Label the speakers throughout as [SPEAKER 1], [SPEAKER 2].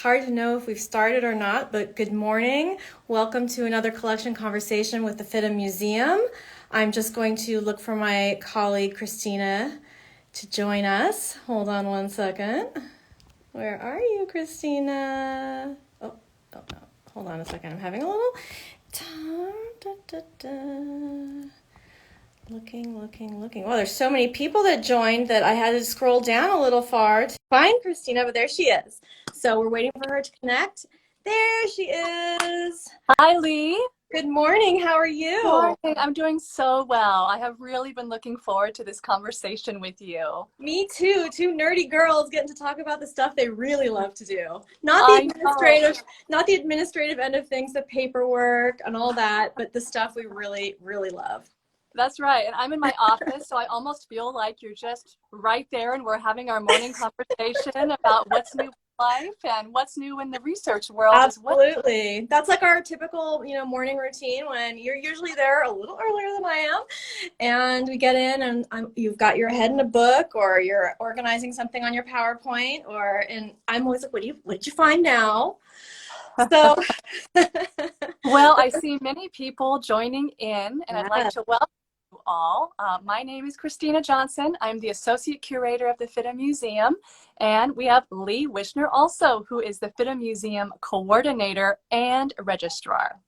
[SPEAKER 1] hard to know if we've started or not, but good morning. Welcome to another collection conversation with the FIDM Museum. I'm just going to look for my colleague Christina to join us. Hold on one second. Where are you, Christina? Oh, no. Hold on a second. I'm having a little time. Looking. Well, there's so many people that joined that I had to scroll down a little far to find Christina, but there she is. So we're waiting for her to connect. There she is.
[SPEAKER 2] Hi, Leigh.
[SPEAKER 1] Good morning. How are you?
[SPEAKER 2] Morning. I'm doing so well. I have really been looking forward to this conversation with you.
[SPEAKER 1] Me too. Two nerdy girls getting to talk about the stuff they really love to do. Not the administrative end of things, the paperwork and all that, but the stuff we really, really love.
[SPEAKER 2] That's right. And I'm in my office, so I almost feel like you're just right there and we're having our morning conversation about what's new in life and what's new in the research world as well.
[SPEAKER 1] Absolutely. That's like our typical, morning routine when you're usually there a little earlier than I am. And we get in and you've got your head in a book or you're organizing something on your PowerPoint and I'm always like, what did you find now? So
[SPEAKER 2] well, I see many people joining in and I'd like to welcome you all. My name is Christina Johnson. I'm the Associate Curator of the FIDM Museum. And we have Leigh Wishner also, who is the FIDM Museum Coordinator and Registrar.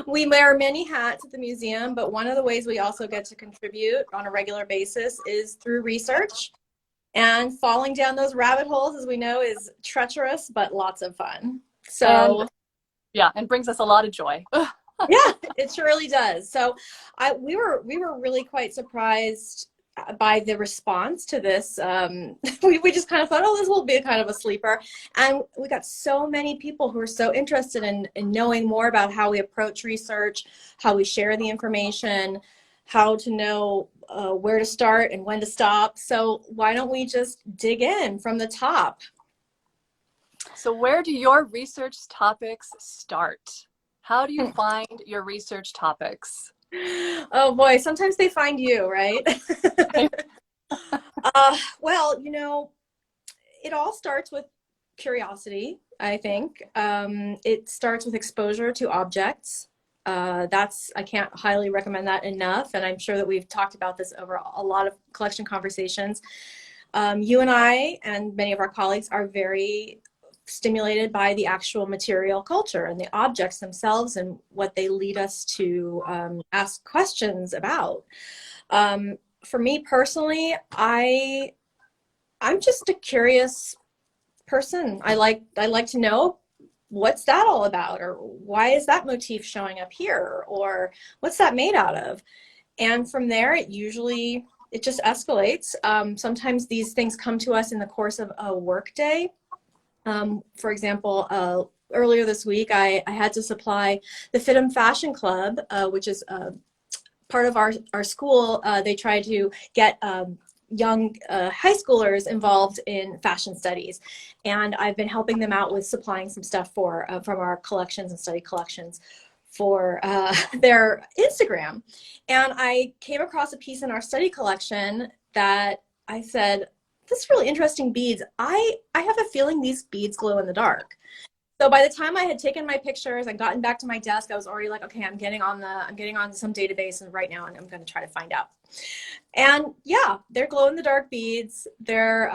[SPEAKER 1] We wear many hats at the museum, but one of the ways we also get to contribute on a regular basis is through research. And falling down those rabbit holes, as we know, is treacherous, but lots of fun. So,
[SPEAKER 2] and brings us a lot of joy.
[SPEAKER 1] Yeah, it surely does. So we were really quite surprised by the response to this. We just kind of thought, oh, this will be kind of a sleeper. And we got so many people who are so interested in knowing more about how we approach research, how we share the information, how to know where to start and when to stop. So why don't we just dig in from the top?
[SPEAKER 2] So where do your research topics start? How do you find your research topics?
[SPEAKER 1] Oh boy, sometimes they find you, right? Well, it all starts with curiosity, I think. It starts with exposure to objects. I can't highly recommend that enough, and I'm sure that we've talked about this over a lot of collection conversations. You and I and many of our colleagues are very stimulated by the actual material culture and the objects themselves and what they lead us to ask questions about. For me personally, I'm just a curious person. I like to know, what's that all about, or why is that motif showing up here, or what's that made out of? And from there, it just escalates. Sometimes these things come to us in the course of a work day. For example, earlier this week, I had to supply the FIDM Fashion Club, which is part of our school. They try to get young high schoolers involved in fashion studies, and I've been helping them out with supplying some stuff from our collections and study collections for their Instagram. And I came across a piece in our study collection that I said, this is really interesting beads. I have a feeling these beads glow in the dark. So by the time I had taken my pictures and gotten back to my desk, I was already like, okay, I'm getting on some database and right now, and I'm going to try to find out. And yeah, they're glow in the dark beads. They're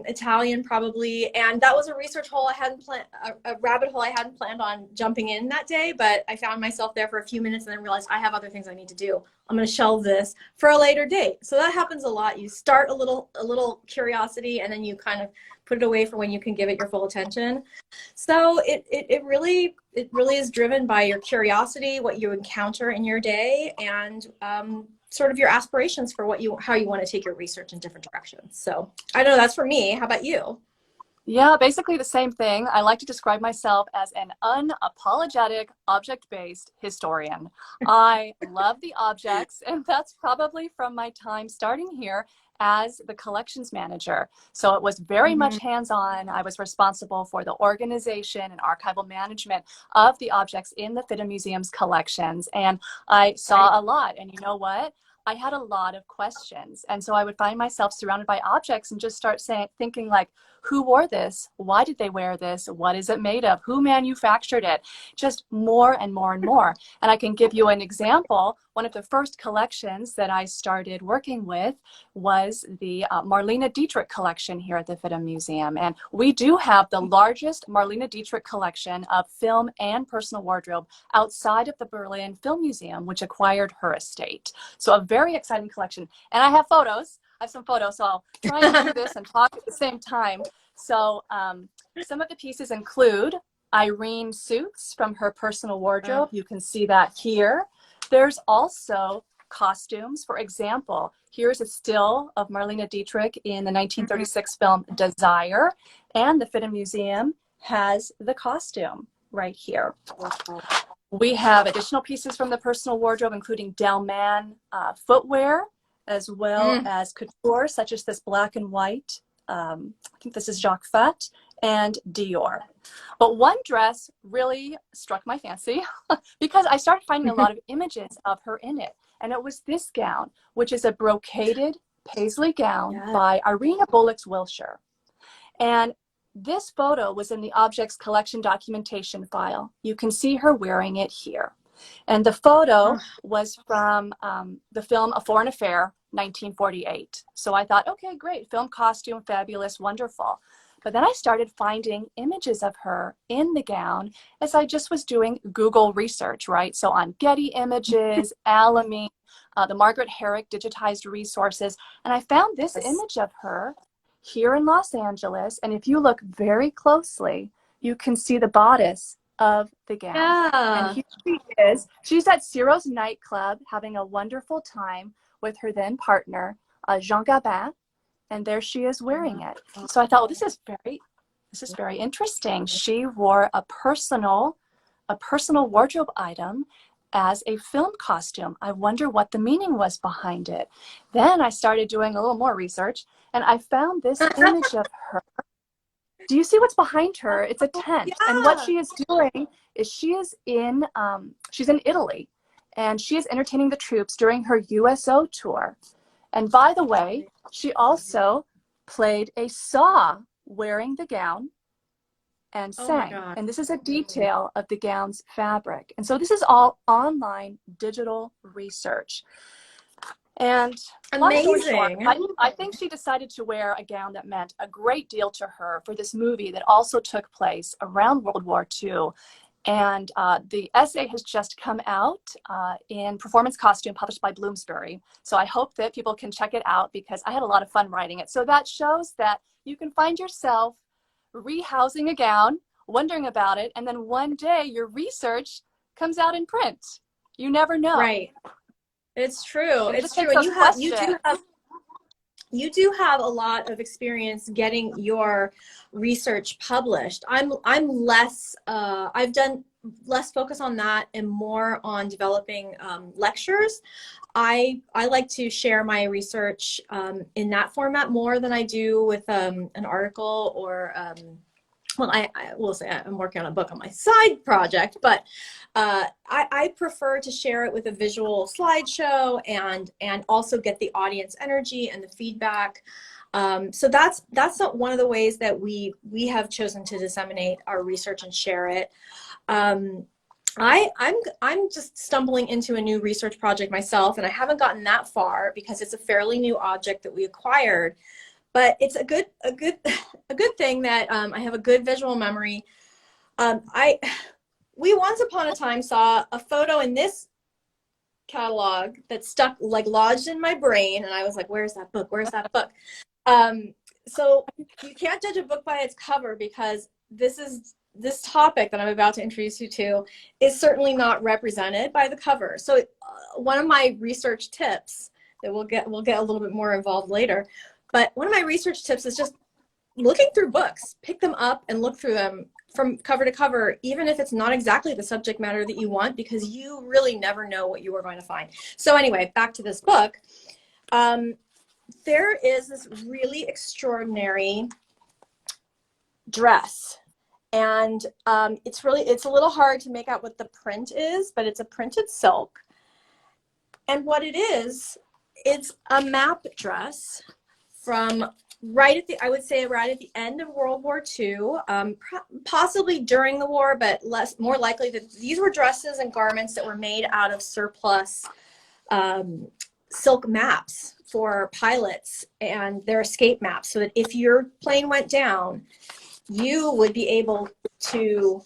[SPEAKER 1] Italian probably, and that was a research hole a rabbit hole I hadn't planned on jumping in that day. But I found myself there for a few minutes and then realized I have other things I need to do. I'm going to shelve this for a later date. So that happens a lot. You start a little curiosity and then you kind of put it away for when you can give it your full attention. So it really is driven by your curiosity, what you encounter in your day, and sort of your aspirations for how you want to take your research in different directions. So I don't know, that's for me. How about you?
[SPEAKER 2] Yeah, basically the same thing. I like to describe myself as an unapologetic object-based historian. I love the objects, and that's probably from my time starting here as the collections manager. So it was very much hands-on. I was responsible for the organization and archival management of the objects in the FIDM Museum's collections. And I saw a lot. And you know what? I had a lot of questions. And so I would find myself surrounded by objects and just start thinking like, who wore this? Why did they wear this? What is it made of? Who manufactured it? Just more and more and more. And I can give you an example. One of the first collections that I started working with was the Marlene Dietrich collection here at the FIDM Museum. And we do have the largest Marlene Dietrich collection of film and personal wardrobe outside of the Berlin Film Museum, which acquired her estate. So a very exciting collection. And I have photos. I have some photos, so I'll try and do this and talk at the same time. So some of the pieces include Irene suits from her personal wardrobe. You can see that here. There's also costumes. For example, here's a still of Marlene Dietrich in the 1936 film Desire, and the FIDM Museum has the costume right here. We have additional pieces from the personal wardrobe, including Delman footwear, as well as couture, such as this black and white. I think this is Jacques Fat, and Dior. But one dress really struck my fancy because I started finding a lot of images of her in it. And it was this gown, which is a brocaded paisley gown by Irina Bullock-Wilshire. And this photo was in the objects collection documentation file. You can see her wearing it here. And the photo was from the film A Foreign Affair, 1948. So I thought, okay, great, film costume, fabulous, wonderful. But then I started finding images of her in the gown as I just was doing Google research, right? So on Getty Images, Alamine, the Margaret Herrick digitized resources. And I found this image of her here in Los Angeles. And if you look very closely, you can see the bodice of the gown. And here she is. She's at Ciro's nightclub having a wonderful time with her then partner, Jean Gabin. And there she is wearing it. So I thought, well, this is very interesting. She wore a personal wardrobe item as a film costume. I wonder what the meaning was behind it. Then I started doing a little more research, and I found this image of her. Do you see what's behind her? It's a tent. And what she is doing is she's in Italy, and she is entertaining the troops during her USO tour. And by the way, she also played a saw wearing the gown and sang. And this is a detail of the gown's fabric. And so this is all online digital research. And
[SPEAKER 1] amazing.
[SPEAKER 2] I think she decided to wear a gown that meant a great deal to her for this movie that also took place around World War II. And the essay has just come out in Performance Costume, published by Bloomsbury. So I hope that people can check it out because I had a lot of fun writing it. So that shows that you can find yourself rehousing a gown, wondering about it, and then one day your research comes out in print. You never know.
[SPEAKER 1] Right. It's true.
[SPEAKER 2] It
[SPEAKER 1] it's true. And you do have a lot of experience getting your research published. I'm less, I've done less focus on that and more on developing lectures. I like to share my research in that format more than I do with an article or well, I will say I'm working on a book on my side project, but I prefer to share it with a visual slideshow and also get the audience energy and the feedback. So that's not one of the ways that we have chosen to disseminate our research and share it. I'm just stumbling into a new research project myself, and I haven't gotten that far because it's a fairly new object that we acquired. But it's a good thing that I have a good visual memory. We once upon a time saw a photo in this catalog that stuck, like lodged in my brain, and I was like, "Where's that book? Where's that book?" So you can't judge a book by its cover because this topic that I'm about to introduce you to is certainly not represented by the cover. So one of my research tips that we'll get a little bit more involved later. But one of my research tips is just looking through books. Pick them up and look through them from cover to cover, even if it's not exactly the subject matter that you want, because you really never know what you are going to find. So anyway, back to this book. There is this really extraordinary dress. And it's a little hard to make out what the print is, but it's a printed silk. And what it is It's a map dress from I would say right at the end of World War II, possibly during the war, but more likely that these were dresses and garments that were made out of surplus silk maps for pilots and their escape maps, so that if your plane went down, you would be able to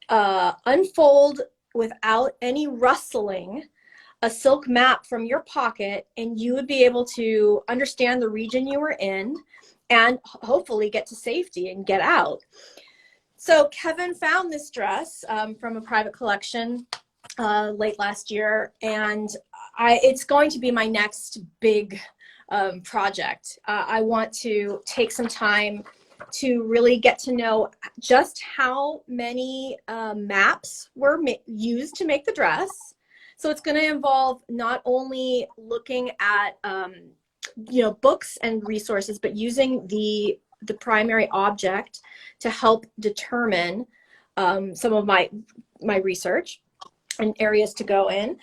[SPEAKER 1] unfold without any rustling a silk map from your pocket, and you would be able to understand the region you were in and hopefully get to safety and get out. So Kevin found this dress from a private collection late last year, and it's going to be my next big project. I want to take some time to really get to know just how many maps were used to make the dress. So it's going to involve not only looking at books and resources, but using the primary object to help determine some of my research and areas to go in.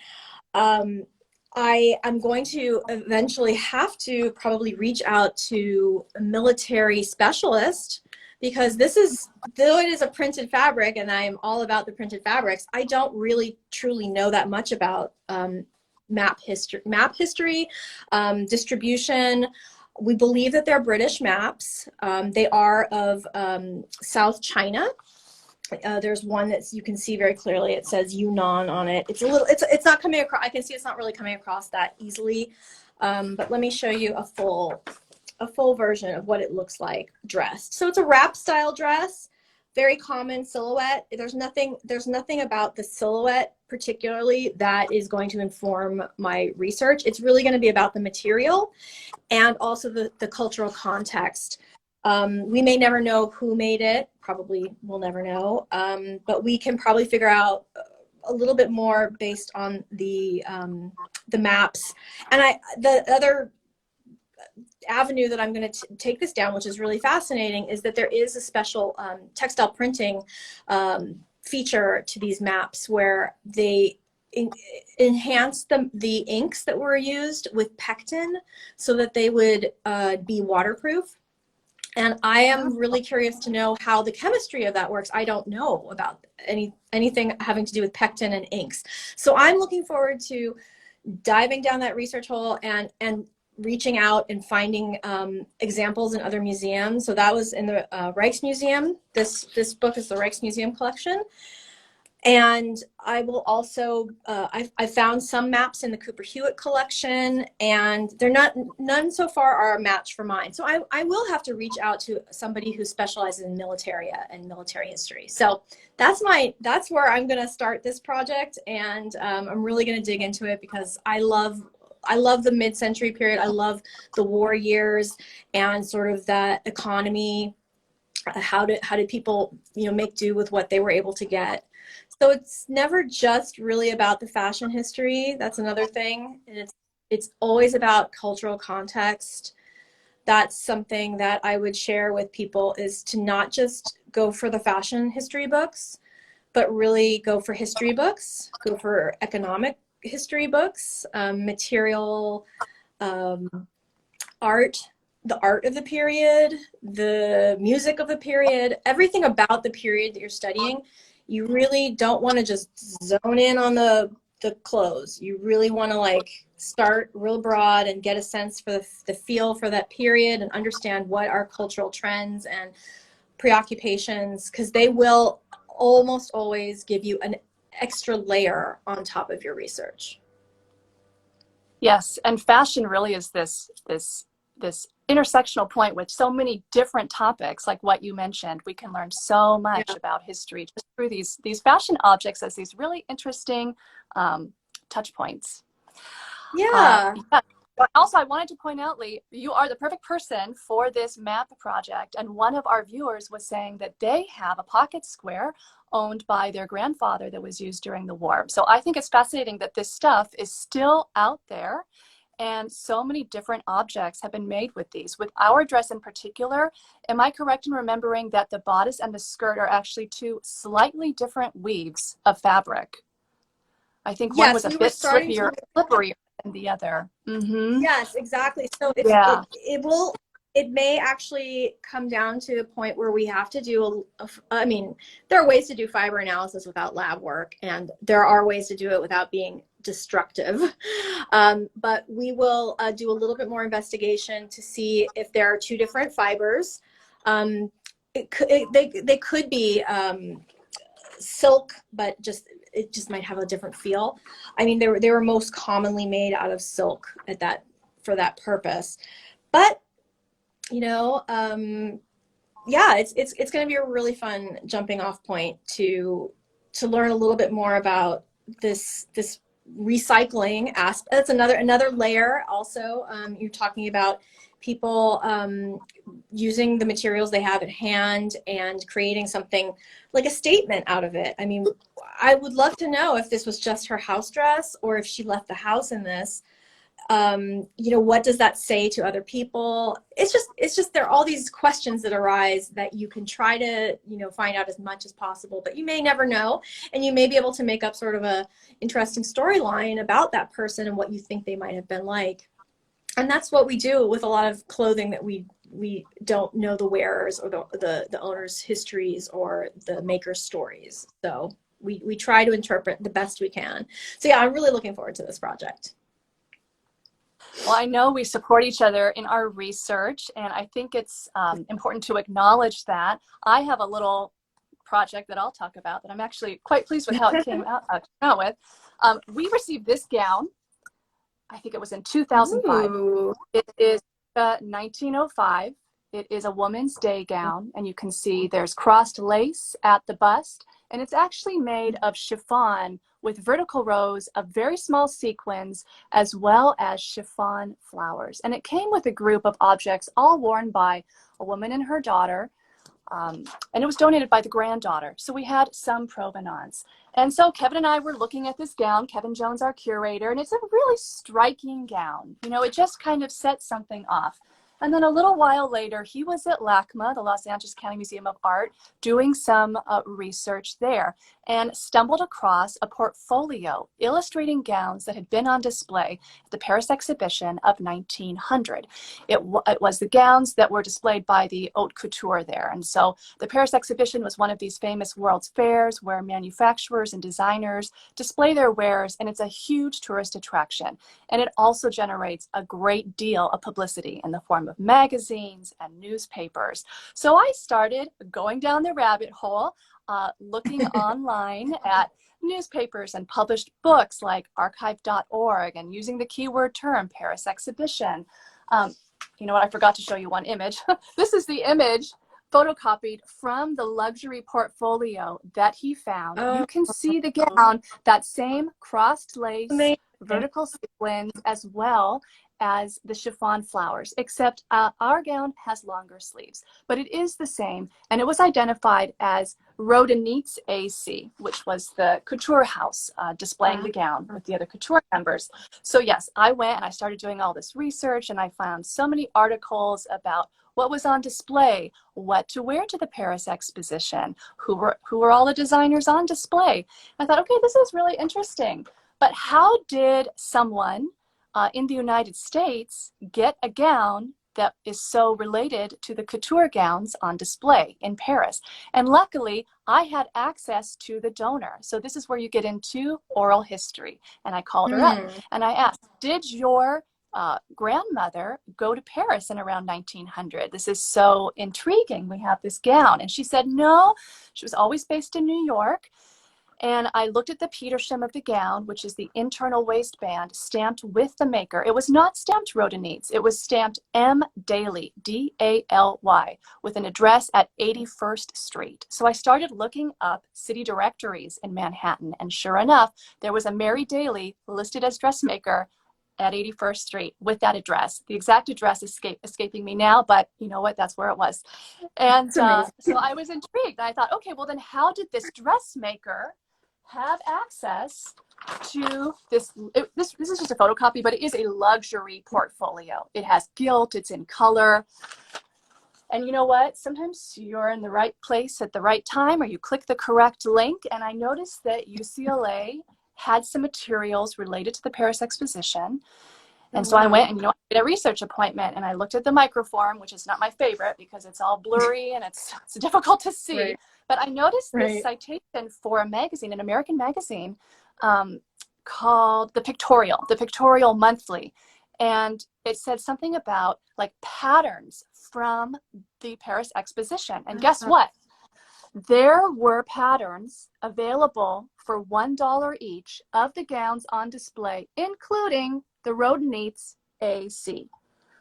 [SPEAKER 1] I'm going to eventually have to probably reach out to a military specialist, because though it is a printed fabric and I am all about the printed fabrics, I don't really truly know that much about map history, distribution. We believe that they're British maps. They are of South China. There's one that you can see very clearly. It says Yunnan on it. It's not coming across. I can see it's not really coming across that easily. But let me show you a full version of what it looks like dressed. So it's a wrap style dress, very common silhouette. There's nothing about the silhouette particularly that is going to inform my research. It's really going to be about the material and also the cultural context. We may never know who made it. Probably we'll never know. But we can probably figure out a little bit more based on the maps. And the other avenue that I'm going to take this down, which is really fascinating, is that there is a special textile printing feature to these maps where they enhance the inks that were used with pectin so that they would be waterproof. And I am really curious to know how the chemistry of that works. I don't know about anything having to do with pectin and inks. So I'm looking forward to diving down that research hole and reaching out and finding examples in other museums. So that was in the Rijksmuseum. This book is the Rijksmuseum collection. And I will also, I found some maps in the Cooper Hewitt collection, and none so far are a match for mine. So I will have to reach out to somebody who specializes in militaria and military history. So that's where I'm going to start this project, and I'm really going to dig into it because I love the mid-century period. I love the war years and sort of that economy. How did people make do with what they were able to get? So it's never just really about the fashion history. That's another thing. And it's always about cultural context. That's something that I would share with people, is to not just go for the fashion history books, but really go for history books, go for economic history books, material, art, the art of the period, the music of the period, everything about the period that you're studying. You really don't want to just zone in on the clothes. You really want to start real broad and get a sense for the feel for that period and understand what are cultural trends and preoccupations, because they will almost always give you an extra layer on top of your research.
[SPEAKER 2] Yes, and fashion really is this intersectional point with so many different topics, like what you mentioned. We can learn so much about history just through these fashion objects as these really interesting touch points.
[SPEAKER 1] Yeah.
[SPEAKER 2] Also, I wanted to point out, Leigh, you are the perfect person for this map project. And one of our viewers was saying that they have a pocket square owned by their grandfather that was used during the war. So I think it's fascinating that this stuff is still out there. And so many different objects have been made with these. With our dress in particular, am I correct in remembering that the bodice and the skirt are actually two slightly different weaves of fabric? I think one was a bit slippier. than the other. Mm-hmm.
[SPEAKER 1] Yes, exactly. So
[SPEAKER 2] Yeah.
[SPEAKER 1] it may actually come down to the point where we have to do I mean, there are ways to do fiber analysis without lab work, and there are ways to do it without being destructive. But we will do a little bit more investigation to see if there are two different fibers. They could be silk, but it just might have a different feel. I mean, they were most commonly made out of silk for that purpose. But yeah, it's going to be a really fun jumping off point to learn a little bit more about this recycling aspect. That's another layer. Also, you're talking about people using the materials they have at hand and creating something like a statement out of it. I mean, I would love to know if this was just her house dress or if she left the house in this. What does that say to other people? It's just there are all these questions that arise that you can try to find out as much as possible, but you may never know, and you may be able to make up sort of a interesting storyline about that person and what you think they might have been like. And that's what we do with a lot of clothing that we don't know the wearers or the owner's histories or the maker's stories. So we try to interpret the best we can. So yeah, I'm really looking forward to this project.
[SPEAKER 2] Well, I know we support each other in our research, and I think it's important to acknowledge that. I have a little project that I'll talk about that I'm actually quite pleased with how it came out with. We received this gown, I think it was in 2005.
[SPEAKER 1] Ooh.
[SPEAKER 2] It is 1905. It is a woman's day gown, and you can see there's crossed lace at the bust, and it's actually made of chiffon with vertical rows of very small sequins as well as chiffon flowers. And it came with a group of objects all worn by a woman and her daughter, and it was donated by the granddaughter. So we had some provenance. And so Kevin and I were looking at this gown, Kevin Jones, our curator, and it's a really striking gown. It just kind of sets something off. And then a little while later, he was at LACMA, the Los Angeles County Museum of Art, doing some research there and stumbled across a portfolio illustrating gowns that had been on display at the Paris exhibition of 1900. It was the gowns that were displayed by the haute couture there. And so the Paris exhibition was one of these famous World's Fairs where manufacturers and designers display their wares, and it's a huge tourist attraction. And it also generates a great deal of publicity in the form of magazines and newspapers. So I started going down the rabbit hole, looking online at newspapers and published books like archive.org and using the keyword term Paris exhibition. You know what? I forgot to show you one image. This is the image photocopied from the luxury portfolio that he found. You can see the gown, that same crossed lace, vertical sequins, as well as the chiffon flowers, except our gown has longer sleeves, but it is the same, and it was identified as Rodinitz AC, which was the couture house displaying the gown with the other couture members. So yes, I went and I started doing all this research, and I found so many articles about what was on display, what to wear to the Paris exposition, who were all the designers on display. I thought, okay, this is really interesting, but how did someone in the United States get a gown that is so related to the couture gowns on display in Paris? And luckily, I had access to the donor. So this is where you get into oral history. And I called her up and I asked, did your grandmother go to Paris in around 1900? This is so intriguing. We have this gown. And she said, no, she was always based in New York. And I looked at the Petersham of the gown, which is the internal waistband, stamped with the maker. It was not stamped Rodinitz. It was stamped M. Daly, D-A-L-Y, with an address at 81st Street. So I started looking up city directories in Manhattan. And sure enough, there was a Mary Daly listed as dressmaker at 81st Street with that address. The exact address is escaping me now, but you know what? That's where it was. And so I was intrigued. I thought, okay, well then how did this dressmaker have access to this? This is just a photocopy, but it is a luxury portfolio. It has gilt, it's in color. And you know what? Sometimes you're in the right place at the right time, or you click the correct link. And I noticed that UCLA had some materials related to the Paris Exposition. And
[SPEAKER 1] Oh,
[SPEAKER 2] so I
[SPEAKER 1] wow.
[SPEAKER 2] went and, I did a research appointment, and I looked at the microform, which is not my favorite because it's all blurry and it's difficult to see.
[SPEAKER 1] Right.
[SPEAKER 2] But I noticed this
[SPEAKER 1] Right.
[SPEAKER 2] citation for a magazine, an American magazine, called the Pictorial Monthly. And it said something about like patterns from the Paris Exposition. And guess what? There were patterns available for $1 each of the gowns on display, including the Rodenitz AC.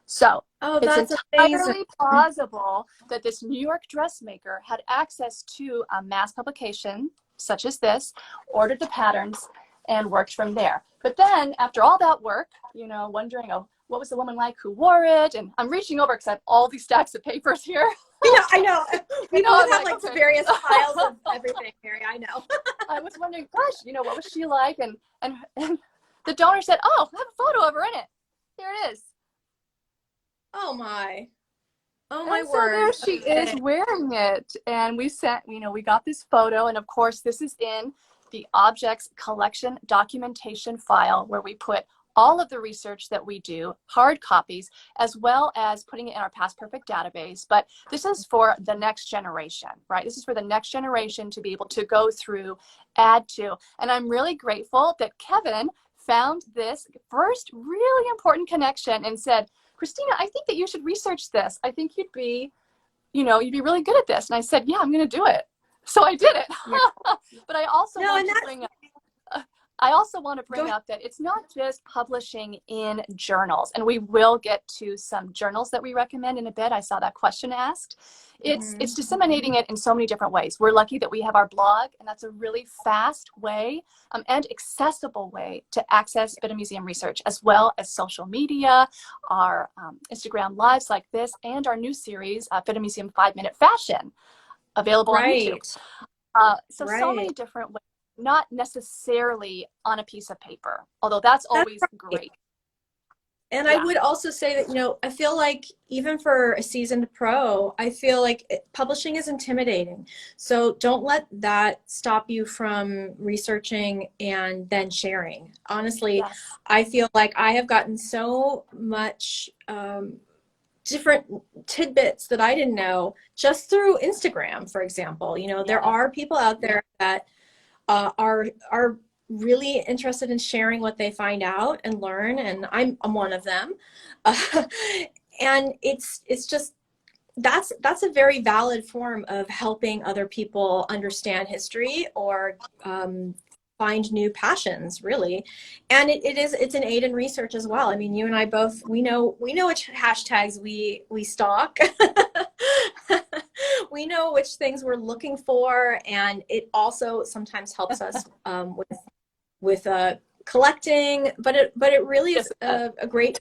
[SPEAKER 2] So
[SPEAKER 1] Oh,
[SPEAKER 2] it's
[SPEAKER 1] that's amazing.
[SPEAKER 2] entirely plausible that this New York dressmaker had access to a mass publication such as this, ordered the patterns, and worked from there. But then after all that work, wondering, oh, what was the woman like who wore it? And I'm reaching over because I have all these stacks of papers here.
[SPEAKER 1] I know. We both have like
[SPEAKER 2] okay.
[SPEAKER 1] various piles of everything, Mary. I know.
[SPEAKER 2] I was wondering, gosh, what was she like? And the donor said, oh, I have a photo of her in it. Here it is.
[SPEAKER 1] Oh my. Oh my
[SPEAKER 2] And so
[SPEAKER 1] word.
[SPEAKER 2] there she is wearing it. And we sent, we got this photo. And of course, this is in the objects collection documentation file where we put all of the research that we do, hard copies, as well as putting it in our Past Perfect database. But this is for the next generation, right? This is for the next generation to be able to go through, add to. And I'm really grateful that Kevin found this first really important connection and said, Christina, I think that you should research this. I think you'd be really good at this. And I said, yeah, I'm going to do it. So I did it. Yeah. But I also want to bring up that it's not just publishing in journals, and we will get to some journals that we recommend in a bit. I saw that question asked. It's disseminating it in so many different ways. We're lucky that we have our blog, and that's a really fast way and accessible way to access Fit Museum research, as well as social media, our Instagram lives like this, and our new series, Fit Museum 5-Minute Fashion, available on YouTube. So many different ways. Not necessarily on a piece of paper, although that's always great.
[SPEAKER 1] And I would also say that, I feel like even for a seasoned pro, I feel like publishing is intimidating. So don't let that stop you from researching and then sharing. Honestly, yes. I feel like I have gotten so much different tidbits that I didn't know just through Instagram, for example. There are people out there that are really interested in sharing what they find out and learn, and I'm one of them. And it's just that's a very valid form of helping other people understand history or find new passions, really. And it's an aid in research as well. I mean, you and I both, we know which hashtags we stalk. We know which things we're looking for, and it also sometimes helps us with collecting. But it really is a great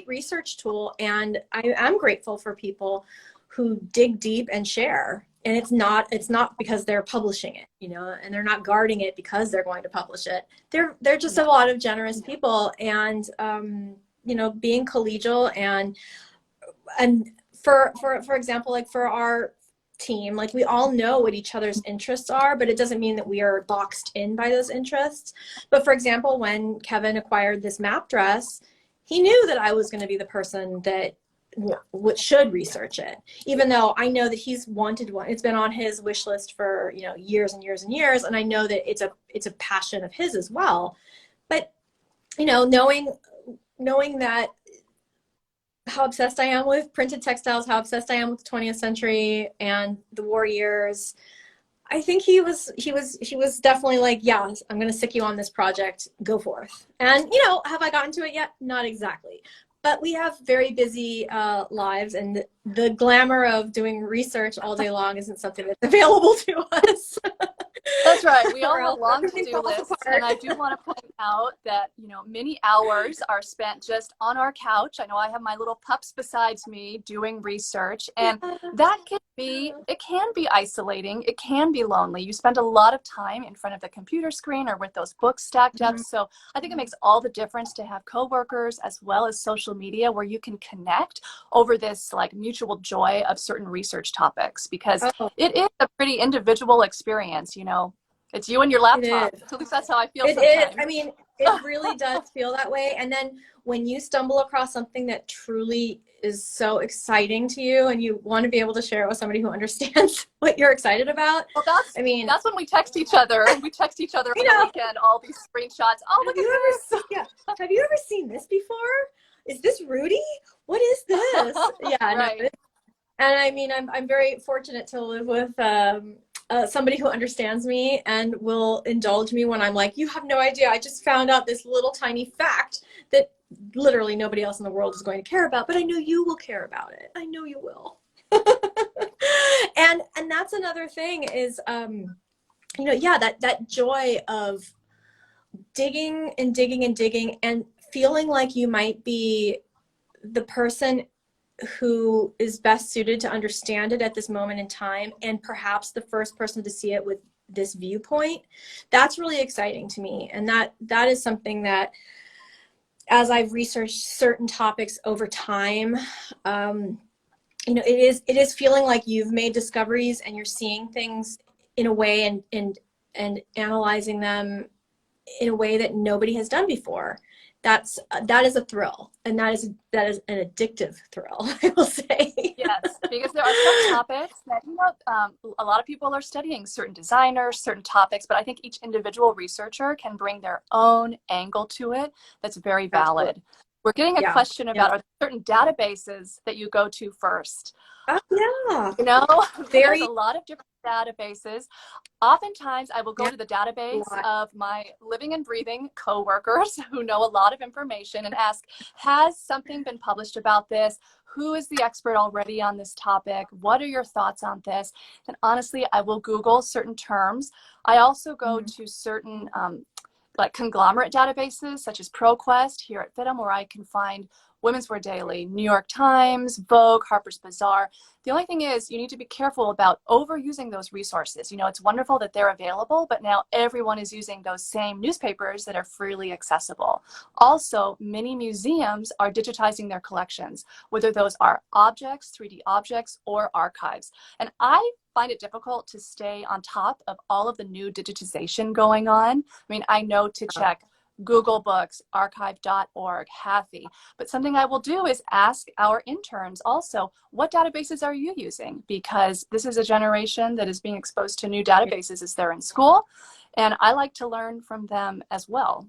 [SPEAKER 1] research tool, and I am grateful for people who dig deep and share. And it's not because they're publishing it, and they're not guarding it because they're going to publish it. They're just a lot of generous people, and being collegial and for example, like for our team, like we all know what each other's interests are, but it doesn't mean that we are boxed in by those interests. But for example, when Kevin acquired this map dress, he knew that I was going to be the person that should research it, even though I know that he's wanted one. It's been on his wish list for years and years and years, and I know that it's a passion of his as well. But knowing that how obsessed I am with printed textiles, how obsessed I am with the 20th century and the war years, I think he was definitely like, yeah, I'm going to stick you on this project, go forth. And have I gotten to it yet? Not exactly. But we have very busy lives, and the glamour of doing research all day long isn't something that's available to us.
[SPEAKER 2] That's right. We all have long to-do lists, and I do want to point out that many hours are spent just on our couch. I know I have my little pups beside me doing research, and that can be isolating. It can be lonely. You spend a lot of time in front of the computer screen or with those books stacked up. So I think it makes all the difference to have coworkers as well as social media where you can connect over this like mutual joy of certain research topics, because it is a pretty individual experience. It's you and your
[SPEAKER 1] It
[SPEAKER 2] laptop.
[SPEAKER 1] is.
[SPEAKER 2] At least that's how I feel
[SPEAKER 1] It
[SPEAKER 2] sometimes.
[SPEAKER 1] is. I mean, it really does feel that way. And then when you stumble across something that truly is so exciting to you and you want to be able to share it with somebody who understands what you're excited about.
[SPEAKER 2] Well,
[SPEAKER 1] I mean,
[SPEAKER 2] that's when we text each other. We text each other on the weekend, all these screenshots. Oh, look at this.
[SPEAKER 1] Yeah. Have you ever seen this before? Is this Rudy? What is this? Yeah.
[SPEAKER 2] Right.
[SPEAKER 1] No, and I mean, I'm very fortunate to live with somebody who understands me and will indulge me when I'm like, you have no idea. I just found out this little tiny fact that literally nobody else in the world is going to care about, but I know you will care about it. I know you will. And that's another thing is, you know, yeah, that joy of digging and digging and digging and feeling like you might be the person who is best suited to understand it at this moment in time, and perhaps the first person to see it with this viewpoint. That's really exciting to me. And that is something that, as I've researched certain topics over time, you know, it is feeling like you've made discoveries and you're seeing things in a way and analyzing them in a way that nobody has done before. That is a thrill, and that is an addictive thrill, I will say.
[SPEAKER 2] Yes, because there are some topics that, you know, a lot of people are studying certain designers, certain topics, but I think each individual researcher can bring their own angle to it that's very valid. Absolutely. We're getting a question about, are there certain databases that you go to first?
[SPEAKER 1] Yeah.
[SPEAKER 2] You know, there's a lot of different databases. Oftentimes, I will go to the database of my living and breathing coworkers who know a lot of information and ask, has something been published about this? Who is the expert already on this topic? What are your thoughts on this? And honestly, I will Google certain terms. I also go to certain like conglomerate databases such as ProQuest here at FITM, where I can find Women's Wear Daily, New York Times, Vogue, Harper's Bazaar. The only thing is you need to be careful about overusing those resources. You know, it's wonderful that they're available, but now everyone is using those same newspapers that are freely accessible. Also, many museums are digitizing their collections, whether those are objects, 3D objects, or archives. And I find it difficult to stay on top of all of the new digitization going on. I mean, I know to check Google Books, archive.org, Hathy. But something I will do is ask our interns also, what databases are you using? Because this is a generation that is being exposed to new databases as they're in school. And I like to learn from them as well.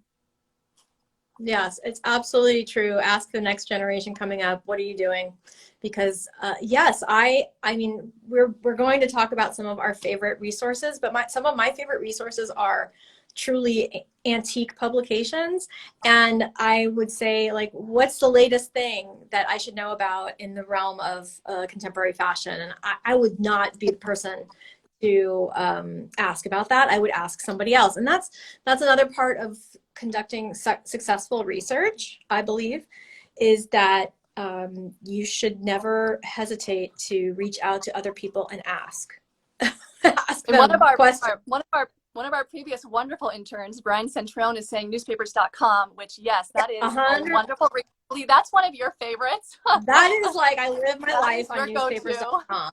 [SPEAKER 1] Yes, it's absolutely true. Ask the next generation coming up, what are you doing? Because yes, I mean, we're going to talk about some of our favorite resources, but some of my favorite resources are truly antique publications. And I would say, like, what's the latest thing that I should know about in the realm of contemporary fashion? And I would not be the person to ask about that. I would ask somebody else. And that's another part of conducting successful research, I believe, is that you should never hesitate to reach out to other people and ask. Ask them questions.
[SPEAKER 2] One of our previous wonderful interns, Brian Centrone, is saying newspapers.com, which, yes, that is a wonderful. That's one of your favorites.
[SPEAKER 1] That is, like, I live my life on newspapers.com.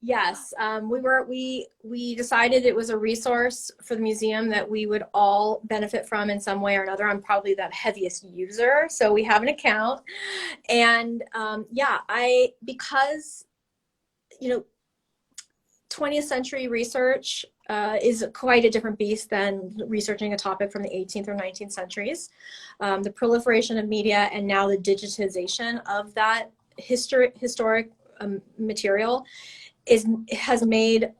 [SPEAKER 1] Yes, we decided it was a resource for the museum that we would all benefit from in some way or another. I'm probably the heaviest user, so we have an account. And yeah, because, you know, 20th century research is quite a different beast than researching a topic from the 18th or 19th centuries. The proliferation of media and now the digitization of that historic material has made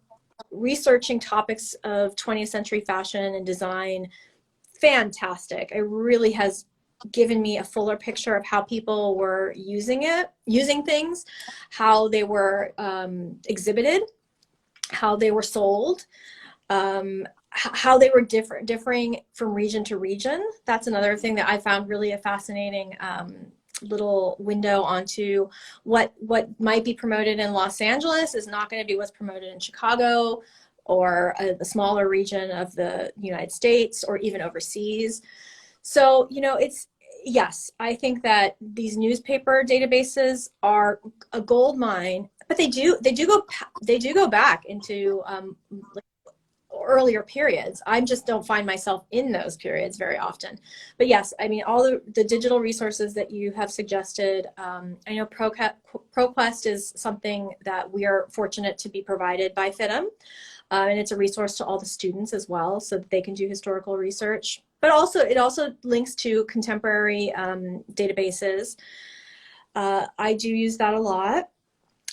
[SPEAKER 1] researching topics of 20th century fashion and design fantastic. It really has given me a fuller picture of how people were using things, how they were exhibited, how they were sold, how they were differing from region to region. That's another thing that I found really a fascinating little window onto what might be promoted in Los Angeles is not going to be what's promoted in Chicago or the smaller region of the United States or even overseas. So, you know, yes, I think that these newspaper databases are a gold mine, but they do go back into earlier periods. I just don't find myself in those periods very often. But yes, I mean, all the digital resources that you have suggested, I know ProQuest is something that we are fortunate to be provided by FITM. And it's a resource to all the students as well, so that they can do historical research. But also, it also links to contemporary databases. I do use that a lot.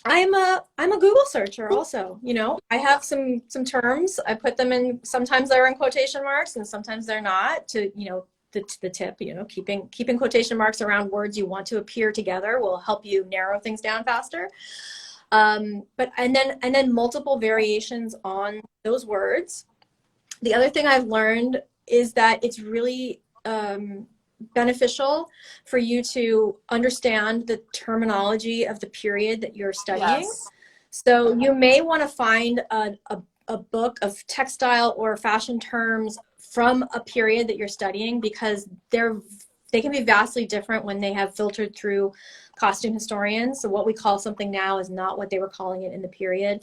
[SPEAKER 1] I'm a Google searcher also. You know, I have some terms. I put them in. Sometimes they're in quotation marks, and sometimes they're not. To, you know, the tip. You know, keeping quotation marks around words you want to appear together will help you narrow things down faster. But and then multiple variations on those words. The other thing I've learned is that it's really beneficial for you to understand the terminology of the period that you're studying.
[SPEAKER 2] Yes.
[SPEAKER 1] So you may want to find a book of textile or fashion terms from a period that you're studying, because they can be vastly different when they have filtered through costume historians. So what we call something now is not what they were calling it in the period.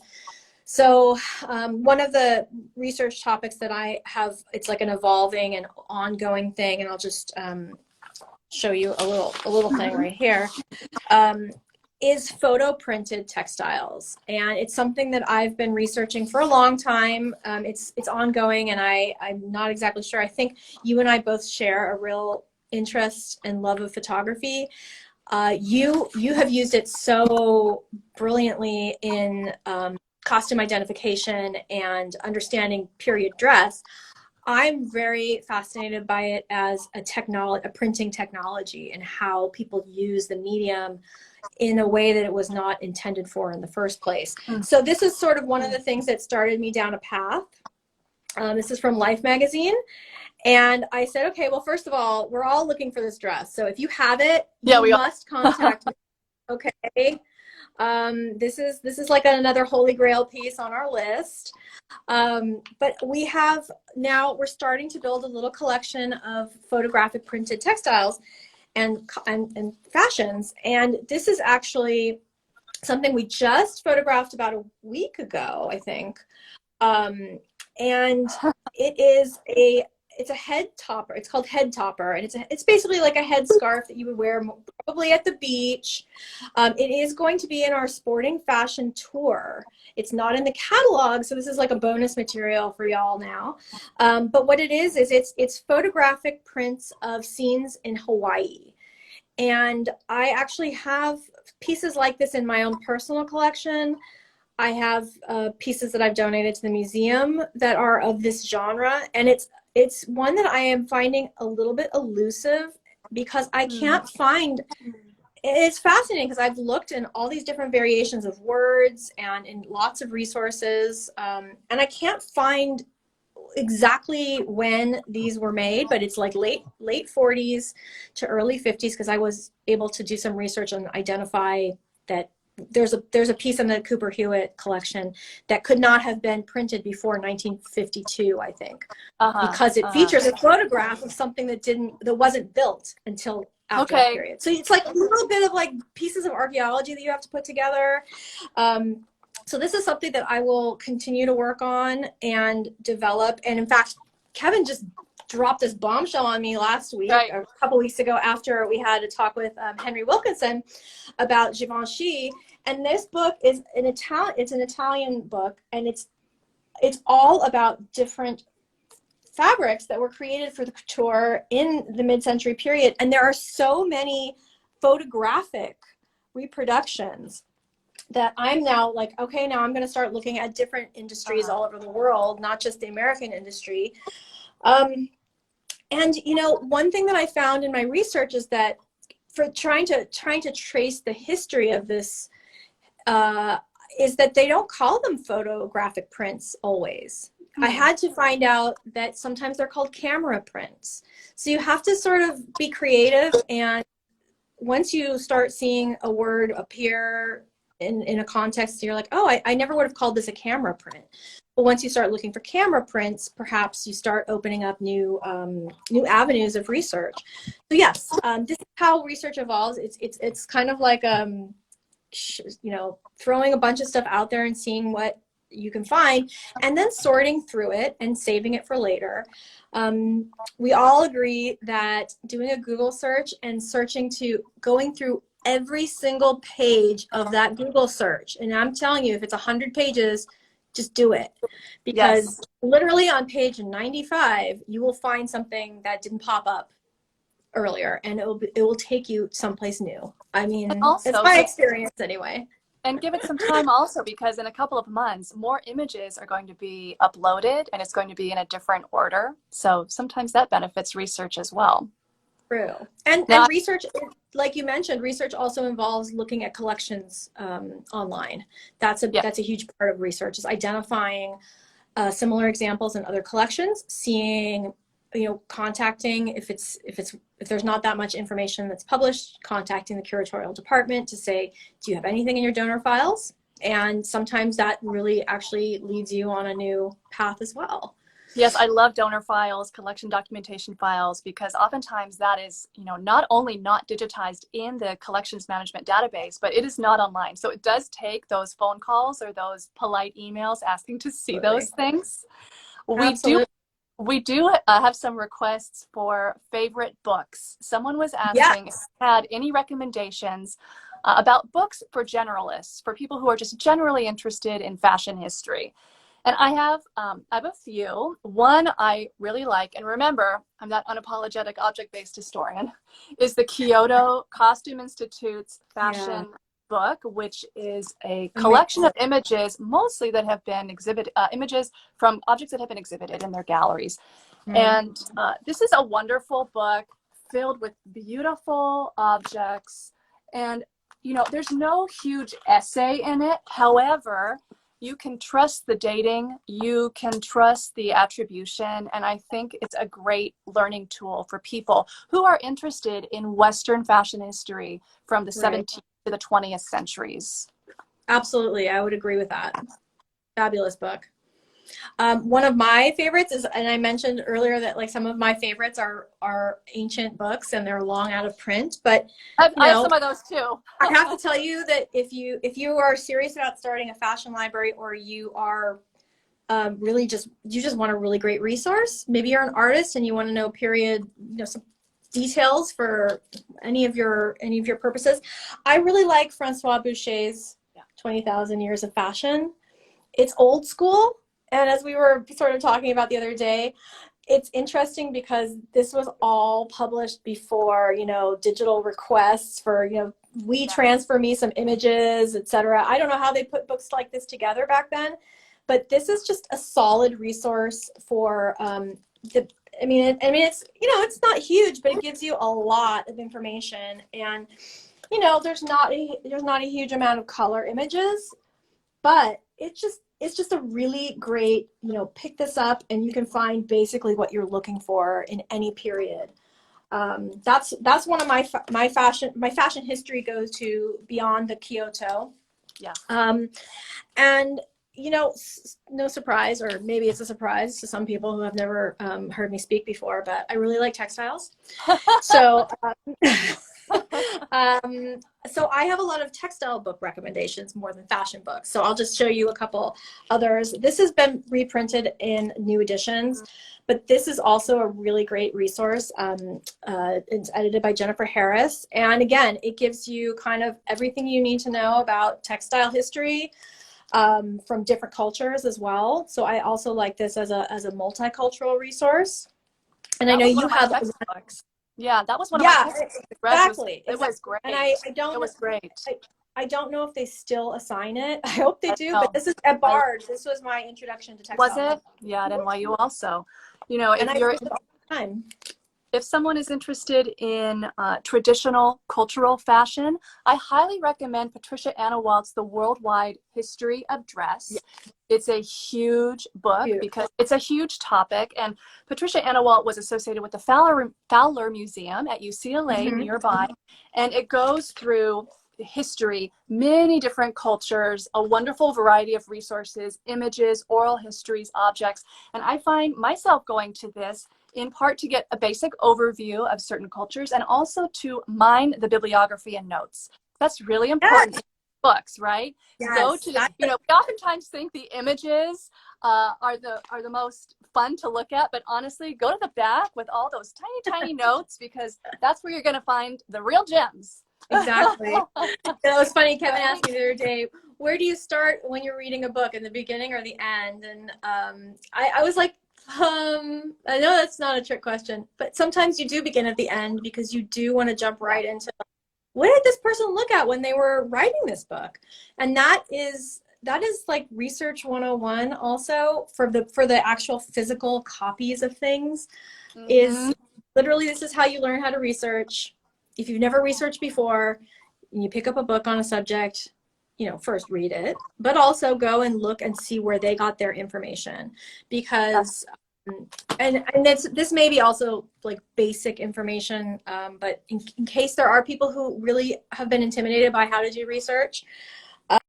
[SPEAKER 1] So one of the research topics that I have, it's like an evolving and ongoing thing, and I'll just show you a little thing right here, is photo printed textiles. And it's something that I've been researching for a long time. It's ongoing, and I'm not exactly sure. I think you and I both share a real interest and love of photography. You have used it so brilliantly in costume identification and understanding period dress. I'm very fascinated by it as a printing technology, and how people use the medium in a way that it was not intended for in the first place. So this is sort of one of the things that started me down a path. This is from Life magazine. And I said, okay, well, first of all, we're all looking for this dress. So if you have it, you must contact me. Okay. This is like another holy grail piece on our list. But we're starting to build a little collection of photographic printed textiles and fashions. And this is actually something we just photographed about a week ago, I think. And it's a head topper. It's called head topper, and it's basically like a head scarf that you would wear probably at the beach. It is going to be in our sporting fashion tour. It's not in the catalog, so this is like a bonus material for y'all now. But what it is it's photographic prints of scenes in Hawaii. And I actually have pieces like this in my own personal collection. I have pieces that I've donated to the museum that are of this genre, and it's one that I am finding a little bit elusive, because I can't find. It's fascinating because I've looked in all these different variations of words and in lots of resources, and I can't find exactly when these were made, but it's like late 40s to early 50s, because I was able to do some research and identify that there's a piece in the Cooper Hewitt collection that could not have been printed before 1952, I think, because it features a photograph of something that wasn't built until after that period. So it's like a little bit of like pieces of archaeology that you have to put together. So this is something that I will continue to work on and develop. And in fact, Kevin just dropped this bombshell on me last week, a couple weeks ago, after we had a talk with Henry Wilkinson about Givenchy. And this book is it's an Italian book, and it's all about different fabrics that were created for the couture in the mid-century period. And there are so many photographic reproductions that I'm now like, okay, now I'm going to start looking at different industries all over the world, not just the American industry. And you know, one thing that I found in my research is that for trying to trace the history of this, is that they don't call them photographic prints always. I had to find out that sometimes they're called camera prints. So you have to sort of be creative, and once you start seeing a word appear in a context, you're like, oh, I never would have called this a camera print. But once you start looking for camera prints, perhaps you start opening up new avenues of research. So yes, this is how research evolves. It's kind of like you know, throwing a bunch of stuff out there and seeing what you can find, and then sorting through it and saving it for later. We all agree that doing a Google search and going through every single page of that Google search, and I'm telling you, if it's 100 pages, just do it, because
[SPEAKER 2] Yes.
[SPEAKER 1] literally on page 95 you will find something that didn't pop up earlier, and it will take you someplace new. I mean,
[SPEAKER 2] Also,
[SPEAKER 1] it's my experience anyway.
[SPEAKER 2] and give it some time also, because in a couple of months, more images are going to be uploaded and it's going to be in a different order. So sometimes that benefits research as well.
[SPEAKER 1] True. And research, like you mentioned, research also involves looking at collections online. That's a huge part of research, is identifying similar examples in other collections, seeing, contacting, if there's not that much information that's published, contacting the curatorial department to say, do you have anything in your donor files? And sometimes that really actually leads you on a new path as well.
[SPEAKER 2] Yes, I love donor files, collection documentation files, because oftentimes that is, not only not digitized in the collections management database, but it is not online. So it does take those phone calls or those polite emails asking to see those things. We do have some requests for favorite books. Someone was asking if you had any recommendations about books for generalists, for people who are just generally interested in fashion history. And I have a few. One I really like, and remember, I'm that unapologetic object-based historian, is the Kyoto Costume Institute's fashion book, which is a collection of images, mostly that have been exhibited, images from objects that have been exhibited in their galleries. And this is a wonderful book filled with beautiful objects. And, there's no huge essay in it. However, you can trust the dating, you can trust the attribution, and I think it's a great learning tool for people who are interested in Western fashion history from the 17th to the 20th centuries.
[SPEAKER 1] Absolutely, I would agree with that. Fabulous book. One of my favorites is, and I mentioned earlier that like some of my favorites are ancient books and they're long out of print, but
[SPEAKER 2] I have some of those too.
[SPEAKER 1] I have to tell you that if you are serious about starting a fashion library, or you are really just want a really great resource, maybe you're an artist and you want to know period, some details for any of your purposes, I really like Francois Boucher's 20,000 Years of Fashion. It's old school. And as we were sort of talking about the other day, it's interesting because this was all published before, digital requests for, transfer me some images, etc. I don't know how they put books like this together back then, but this is just a solid resource for it's it's not huge, but it gives you a lot of information, and there's not a huge amount of color images, but it's just a really great, pick this up and you can find basically what you're looking for in any period. That's one of my fashion history goes to beyond the Kyoto.
[SPEAKER 2] Yeah.
[SPEAKER 1] And no surprise, or maybe it's a surprise to some people who have never heard me speak before, but I really like textiles. So so I have a lot of textile book recommendations more than fashion books. So I'll just show you a couple others. This has been reprinted in new editions, but this is also a really great resource. It's edited by Jennifer Harris. And again, it gives you kind of everything you need to know about textile history from different cultures as well. So I also like this as a multicultural resource. And I know you have
[SPEAKER 2] textbooks. Yeah, that was one of my
[SPEAKER 1] exactly.
[SPEAKER 2] It was great.
[SPEAKER 1] And I don't know if they still assign it. I hope they do, but this is at Bard. This was my introduction to textile.
[SPEAKER 2] Was it? Yeah, at NYU also. If someone is interested in traditional cultural fashion, I highly recommend Patricia Annawalt's The Worldwide History of Dress. Yeah. It's a huge book because it's a huge topic, and Patricia Annawalt was associated with the Fowler Museum at UCLA nearby, and it goes through history, many different cultures, a wonderful variety of resources, images, oral histories, objects, and I find myself going to this in part to get a basic overview of certain cultures and also to mine the bibliography and notes. That's really important. books, right? Go
[SPEAKER 1] Yes,
[SPEAKER 2] to the, we oftentimes think the images are the most fun to look at, but honestly, go to the back with all those tiny notes, because that's where you're going to find the real gems.
[SPEAKER 1] exactly. It was funny. Kevin asked me the other day, where do you start when you're reading a book, in the beginning or the end? And I was like, I know that's not a trick question, but sometimes you do begin at the end, because you do want to jump right into what did this person look at when they were writing this book? And that is like research 101 also, for the actual physical copies of things. Is literally, this is how you learn how to research. If you've never researched before, and you pick up a book on a subject, first read it, but also go and look and see where they got their information, because and this may be also like basic information, but in case there are people who really have been intimidated by how to do research,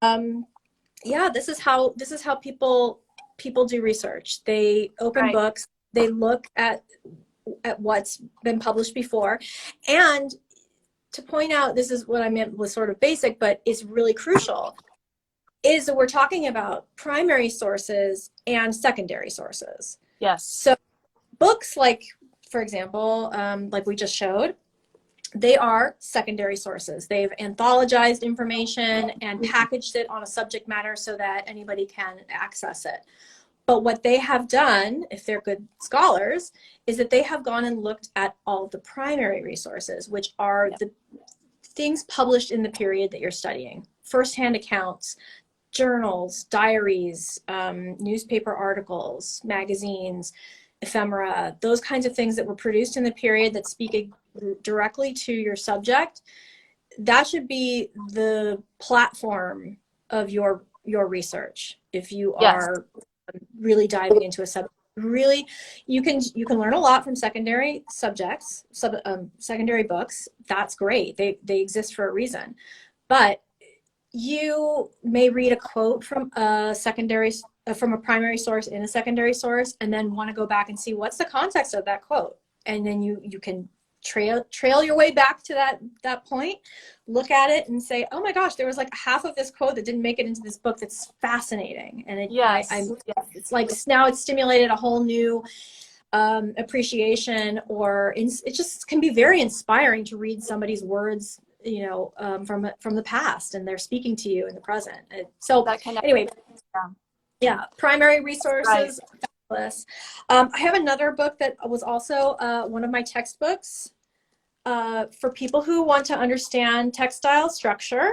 [SPEAKER 1] this is how people do research. They open books, they look at what's been published before. And to point out, this is what I meant was sort of basic, but is really crucial, is that we're talking about primary sources and secondary sources.
[SPEAKER 2] Yes.
[SPEAKER 1] So books like, for example, like we just showed, they are secondary sources. They've anthologized information and packaged it on a subject matter so that anybody can access it. But what they have done, if they're good scholars, is that they have gone and looked at all of the primary resources, which are the things published in the period that you're studying. Firsthand accounts, journals, diaries, newspaper articles, magazines, ephemera, those kinds of things that were produced in the period that speak directly to your subject. That should be the platform of your research. If you are really diving into a subject, really, you can learn a lot from secondary subjects, secondary books. That's great. They exist for a reason. But you may read a quote from a primary source in a secondary source, and then want to go back and see what's the context of that quote. And then you can trail your way back to that point, look at it and say, oh my gosh, there was like half of this quote that didn't make it into this book. That's fascinating. And it's like, now it's stimulated a whole new appreciation, or it just can be very inspiring to read somebody's words, from the past, and they're speaking to you in the present. So anyway, primary resources. I have another book that was also one of my textbooks for people who want to understand textile structure.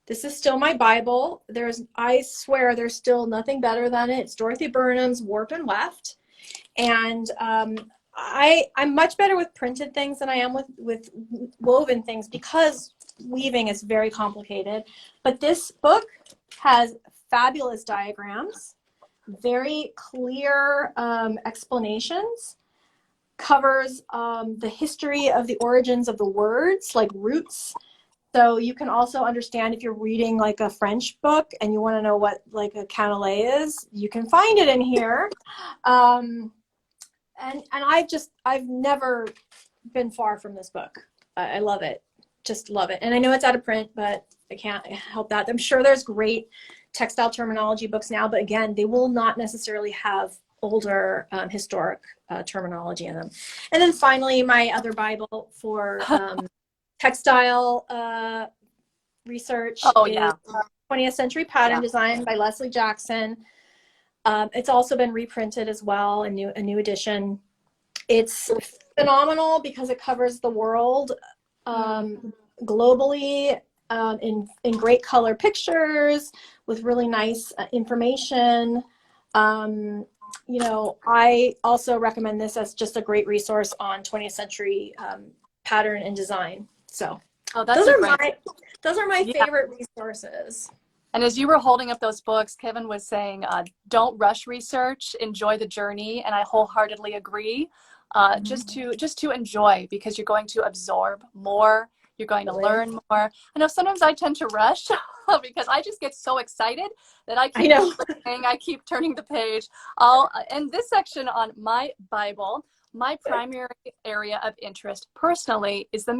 [SPEAKER 1] This is still my Bible. I swear there's still nothing better than it. It's Dorothy Burnham's Warp and Weft. And I'm much better with printed things than I am with woven things, because weaving is very complicated. But this book has fabulous diagrams, very clear explanations, covers the history of the origins of the words, like roots. So you can also understand, if you're reading like a French book and you want to know what like a cantelet is, you can find it in here. And I've never been far from this book. I love it. Just love it. And I know it's out of print, but I can't help that. I'm sure there's great textile terminology books now, but again, they will not necessarily have older historic terminology in them. And then finally, my other Bible for textile research is 20th Century Pattern Design by Leslie Jackson. It's also been reprinted as well, a new edition. It's phenomenal because it covers the world globally, in great color pictures with really nice information. I also recommend this as just a great resource on 20th century pattern and design. So those are my favorite resources.
[SPEAKER 2] And as you were holding up those books, Kevin was saying, don't rush research, enjoy the journey. And I wholeheartedly agree. Just to enjoy, because you're going to absorb more. You're going to learn more. I know sometimes I tend to rush because I just get so excited that I keep turning the page. I'll end this section on my Bible. My primary area of interest personally is the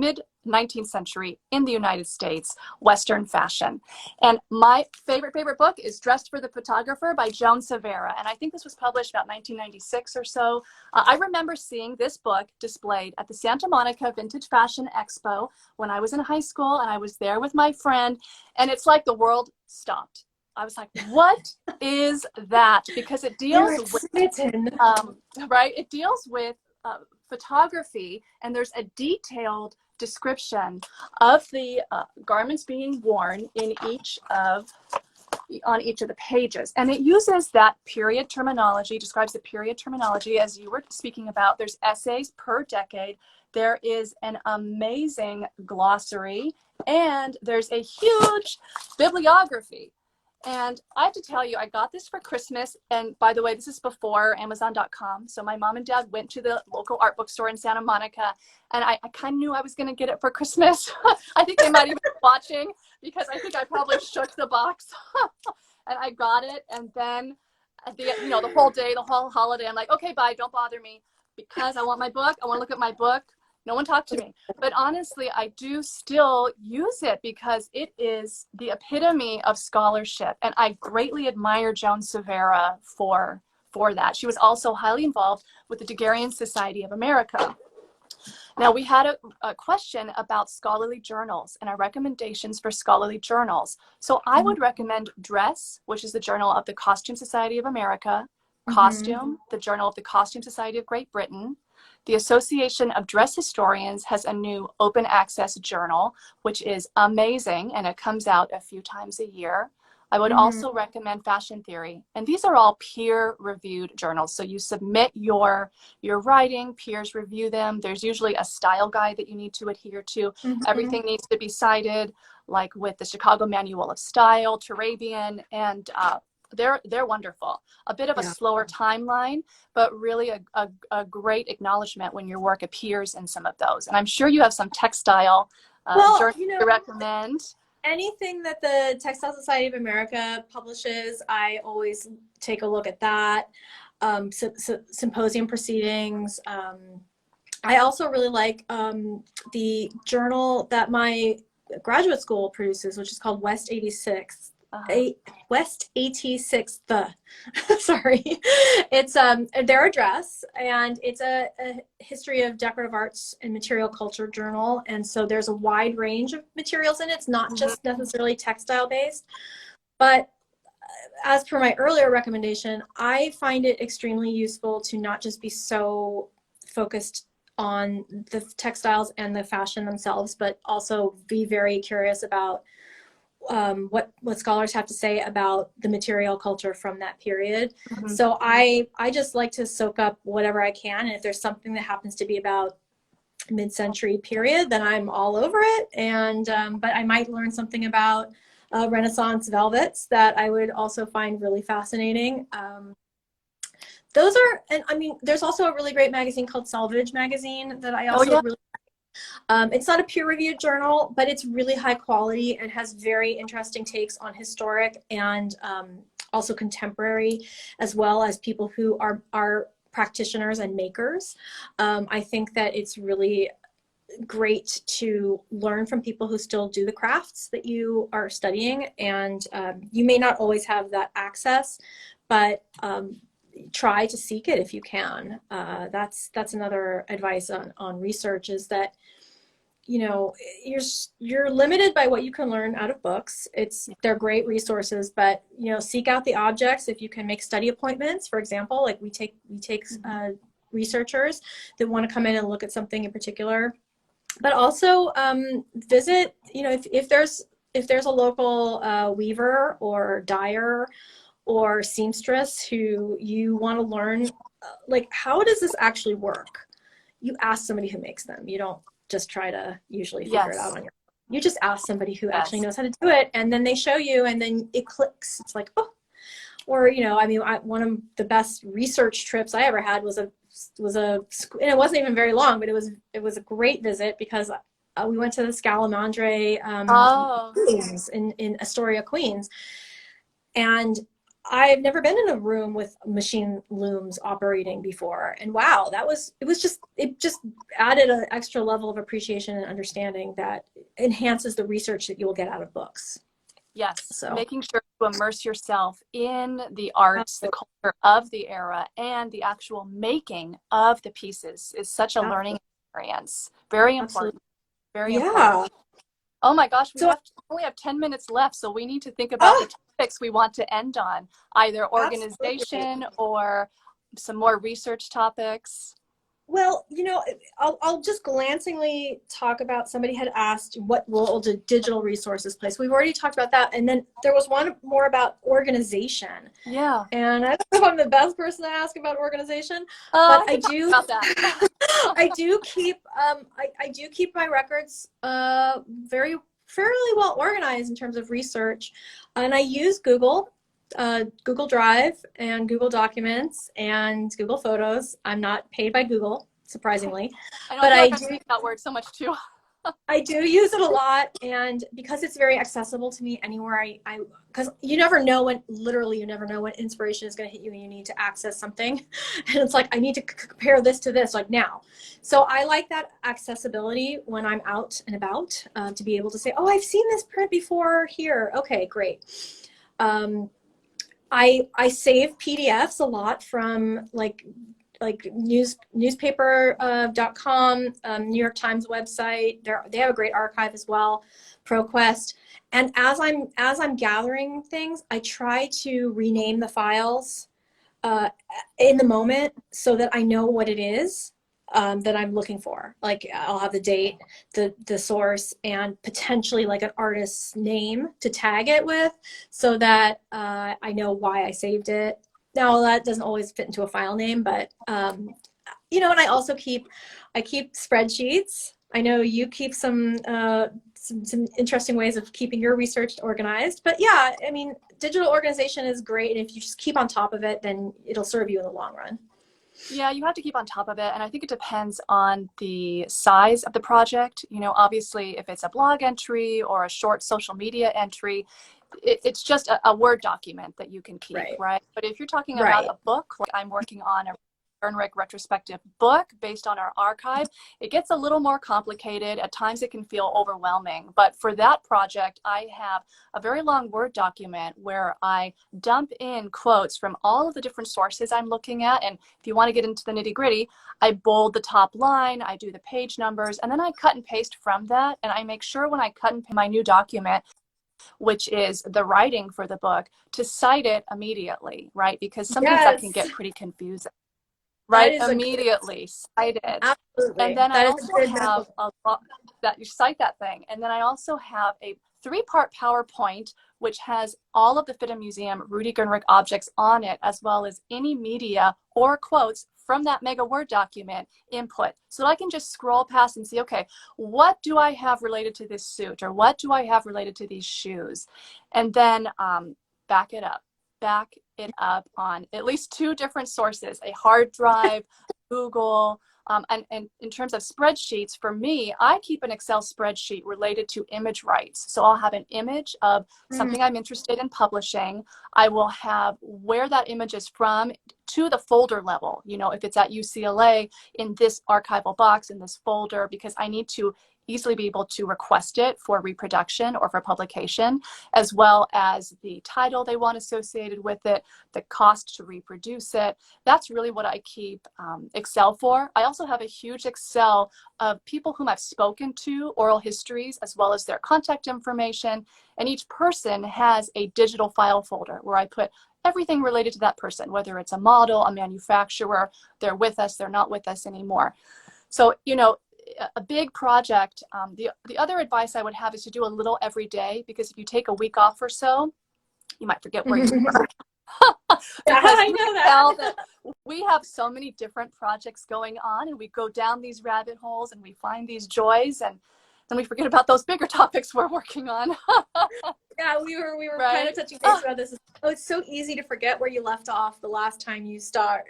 [SPEAKER 2] 19th century in the United States, Western fashion. And my favorite book is Dressed for the Photographer by Joan Severa. And I think this was published about 1996 or so. I remember seeing this book displayed at the Santa Monica Vintage Fashion Expo when I was in high school, and I was there with my friend, and it's like the world stopped. I was like, what is that? Because it deals with, right? It deals with photography, and there's a detailed description of the garments being worn in on each of the pages. And it uses that period terminology, describes the period terminology as you were speaking about. There's essays per decade. There is an amazing glossary, and there's a huge bibliography. And I have to tell you, I got this for Christmas. And by the way, this is before Amazon.com. So my mom and dad went to the local art bookstore in Santa Monica. And I kind of knew I was going to get it for Christmas. I think they might even be watching, because I think I probably shook the box. And I got it. And then the whole day, the whole holiday, I'm like, okay, bye, don't bother me, because I want my book. I want to look at my book. No one talked to me. But honestly, I do still use it because it is the epitome of scholarship. And I greatly admire Joan Severa for that. She was also highly involved with the Daguerrean Society of America. Now, we had a question about scholarly journals and our recommendations for scholarly journals. So I would recommend Dress, which is the Journal of the Costume Society of America, Costume, the Journal of the Costume Society of Great Britain. The Association of Dress Historians has a new open access journal, which is amazing, and it comes out a few times a year. I would also recommend Fashion Theory, and these are all peer-reviewed journals. So you submit your writing, peers review them. There's usually a style guide that you need to adhere to. Everything needs to be cited, like with the Chicago Manual of Style, Turabian, and they're wonderful. A bit of a slower timeline, but really a great acknowledgement when your work appears in some of those. And I'm sure you have some textile journals to recommend.
[SPEAKER 1] Anything that the Textile Society of America publishes, I always take a look at that. Symposium proceedings. I also really like the journal that my graduate school produces, which is called West 86th. West 86th. Sorry. It's their address, and it's a history of decorative arts and material culture journal. And so there's a wide range of materials in it. It's not just necessarily textile based, but as per my earlier recommendation, I find it extremely useful to not just be so focused on the textiles and the fashion themselves, but also be very curious about what scholars have to say about the material culture from that period. So I just like to soak up whatever I can, and if there's something that happens to be about mid-century period, then I'm all over it. And but I might learn something about Renaissance velvets that I would also find really fascinating. Those are, and I mean, there's also a really great magazine called Salvage Magazine that I also really it's not a peer-reviewed journal, but it's really high quality and has very interesting takes on historic and also contemporary, as well as people who are practitioners and makers. I think that it's really great to learn from people who still do the crafts that you are studying, and you may not always have that access, but try to seek it if you can. That's another advice on research, is that you're limited by what you can learn out of books. They're great resources, but seek out the objects. If you can make study appointments, for example, like we take researchers that want to come in and look at something in particular, but also visit. If there's a local weaver or dyer or seamstress who you want to learn, like, how does this actually work? You ask somebody who makes them. You don't just try to usually figure it out on your own. You just ask somebody who actually knows how to do it, and then they show you, and then it clicks. It's like, oh. Or one of the best research trips I ever had was and it wasn't even very long, but it was a great visit, because we went to the Scalamandre in Astoria, Queens, and I've never been in a room with machine looms operating before. And wow, it just added an extra level of appreciation and understanding that enhances the research that you will get out of books.
[SPEAKER 2] Yes,
[SPEAKER 1] So,
[SPEAKER 2] making sure to immerse yourself in the arts, the culture of the era, and the actual making of the pieces is such a learning experience. Very
[SPEAKER 1] absolutely.
[SPEAKER 2] important. Very important.
[SPEAKER 1] Yeah.
[SPEAKER 2] Oh my gosh,
[SPEAKER 1] So,
[SPEAKER 2] only have 10 minutes left, so we need to think about
[SPEAKER 1] oh,
[SPEAKER 2] the topics we want to end on, either
[SPEAKER 1] absolutely.
[SPEAKER 2] organization or some more research topics.
[SPEAKER 1] Well, I'll just glancingly talk about, somebody had asked what role do digital resources play. So we've already talked about that. And then there was one more about organization.
[SPEAKER 2] Yeah.
[SPEAKER 1] And I don't know if I'm the best person to ask about organization, but
[SPEAKER 2] I can talk about that.
[SPEAKER 1] I do keep I do keep my records very fairly well organized in terms of research, and I use Google Drive and Google Documents and Google Photos. I'm not paid by Google, surprisingly,
[SPEAKER 2] I know, I
[SPEAKER 1] but
[SPEAKER 2] feel like I'm saying that word so much too.
[SPEAKER 1] I do use it a lot, and because it's very accessible to me anywhere because you never know when, literally, you never know when inspiration is going to hit you and you need to access something. And it's like, I need to compare this to this, like now. So I like that accessibility when I'm out and about, to be able to say, oh, I've seen this print before here. Okay, great. I save PDFs a lot from newspaper.com, New York Times website. They have a great archive as well, ProQuest. And as I'm gathering things, I try to rename the files in the moment so that I know what it is that I'm looking for. Like, I'll have the date, the source, and potentially like an artist's name to tag it with, so that I know why I saved it. Now, that doesn't always fit into a file name, but and I also keep spreadsheets. I know you keep some interesting ways of keeping your research organized. But yeah, I mean, digital organization is great, and if you just keep on top of it, then it'll serve you in the long run.
[SPEAKER 2] Yeah, you have to keep on top of it. And I think it depends on the size of the project. Obviously, if it's a blog entry or a short social media entry, it's just a Word document that you can keep, right? But if you're talking about a book, like I'm working on a Bernrick retrospective book based on our archive, it gets a little more complicated. At times it can feel overwhelming. But for that project, I have a very long Word document where I dump in quotes from all of the different sources I'm looking at. And if you want to get into the nitty gritty, I bold the top line, I do the page numbers, and then I cut and paste from that. And I make sure when I cut and paste my new document, which is the writing for the book, to cite it immediately, right? Because sometimes that can get pretty confusing. Right, immediately cited.
[SPEAKER 1] Absolutely.
[SPEAKER 2] And then I also have that you cite that thing. And then I also have a 3-part PowerPoint, which has all of the Fitta Museum Rudy Gernrich objects on it, as well as any media or quotes from that mega Word document input. So that I can just scroll past and see, okay, what do I have related to this suit? Or what do I have related to these shoes? And then back it up on at least 2 different sources, a hard drive, Google, and in terms of spreadsheets, for me, I keep an Excel spreadsheet related to image rights. So I'll have an image of something I'm interested in publishing. I will have where that image is from to the folder level. If it's at UCLA, in this archival box, in this folder, because I need to easily be able to request it for reproduction or for publication, as well as the title they want associated with it, the cost to reproduce it. That's really what I keep Excel for. I also have a huge Excel of people whom I've spoken to, oral histories, as well as their contact information. And each person has a digital file folder where I put everything related to that person, whether it's a model, a manufacturer, they're with us, they're not with us anymore. So, a big project, the other advice I would have is to do a little every day, because if you take a week off or so, you might forget where you were.
[SPEAKER 1] I know that.
[SPEAKER 2] We have so many different projects going on, and we go down these rabbit holes and we find these joys, and then we forget about those bigger topics we're working on.
[SPEAKER 1] Yeah, we were kind of touching base about this Oh, it's so easy to forget where you left off the last time you start.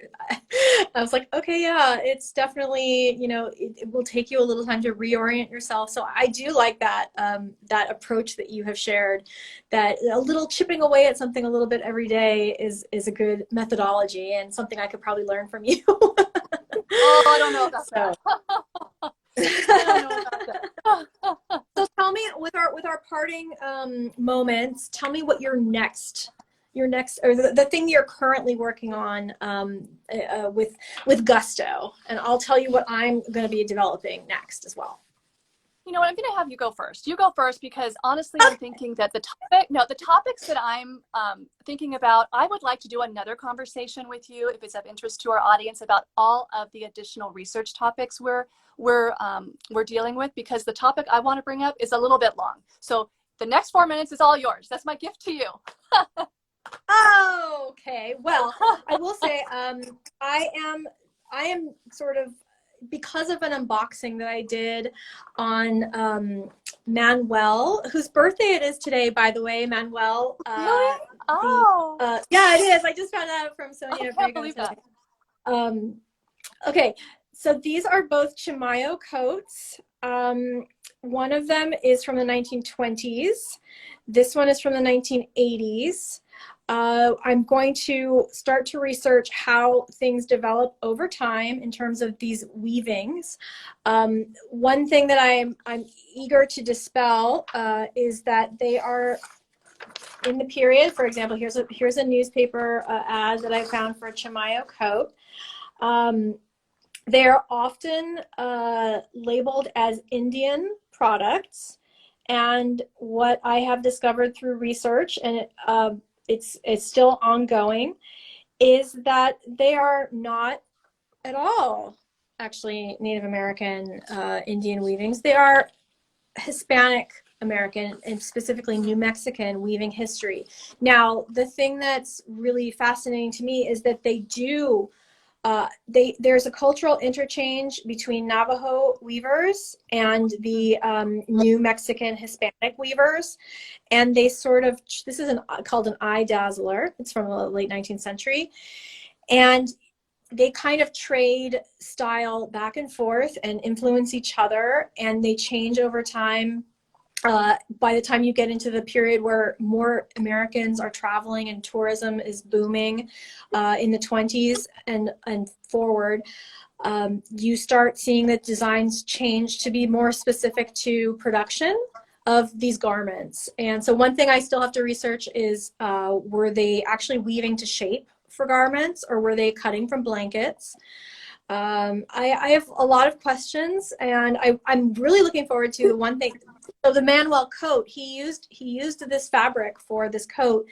[SPEAKER 1] I was like, okay, yeah, it's definitely, it will take you a little time to reorient yourself. So I do like that, that approach that you have shared, that a little chipping away at something a little bit every day is a good methodology and something I could probably learn from you.
[SPEAKER 2] Oh, I don't know about
[SPEAKER 1] So.
[SPEAKER 2] that. I don't know about that.
[SPEAKER 1] So tell me, with our parting moments, tell me what your next, or the thing you're currently working on with gusto, and I'll tell you what I'm going to be developing next as well.
[SPEAKER 2] You know what? I'm going to have you go first. You go first because honestly, I'm thinking that the topics that I'm thinking about, I would like to do another conversation with you if it's of interest to our audience about all of the additional research topics we're dealing with, because the topic I want to bring up is a little bit long. So the next 4 minutes is all yours. That's my gift to you.
[SPEAKER 1] Oh, okay. Well, I will say I am sort of, because of an unboxing that I did on Manuel, whose birthday it is today, by the way. Manuel.
[SPEAKER 2] Really? Oh.
[SPEAKER 1] Yeah, it is. I just found out from Sonia.
[SPEAKER 2] I can't believe that.
[SPEAKER 1] Okay, so these are both Chimayo coats. One of them is from the 1920s. This one is from the 1980s. I'm going to start to research how things develop over time in terms of these weavings. One thing that I'm eager to dispel is that they are in the period. For example, here's a newspaper ad that I found for a Chimayo coat. They're often labeled as Indian products, and what I have discovered through research, and it's still ongoing, is that they are not at all actually Native American Indian weavings. They are Hispanic American and specifically New Mexican weaving history. Now, the thing that's really fascinating to me is that they do there's a cultural interchange between Navajo weavers and the New Mexican Hispanic weavers, and they sort of, this is called an eye dazzler. It's from the late 19th century, and they kind of trade style back and forth and influence each other, and they change over time. By the time you get into the period where more Americans are traveling and tourism is booming in the 20s and forward, you start seeing that designs change to be more specific to production of these garments. And so one thing I still have to research is, were they actually weaving to shape for garments, or were they cutting from blankets? I have a lot of questions, and I'm really looking forward to the one thing. So the Manuel coat, he used this fabric for this coat,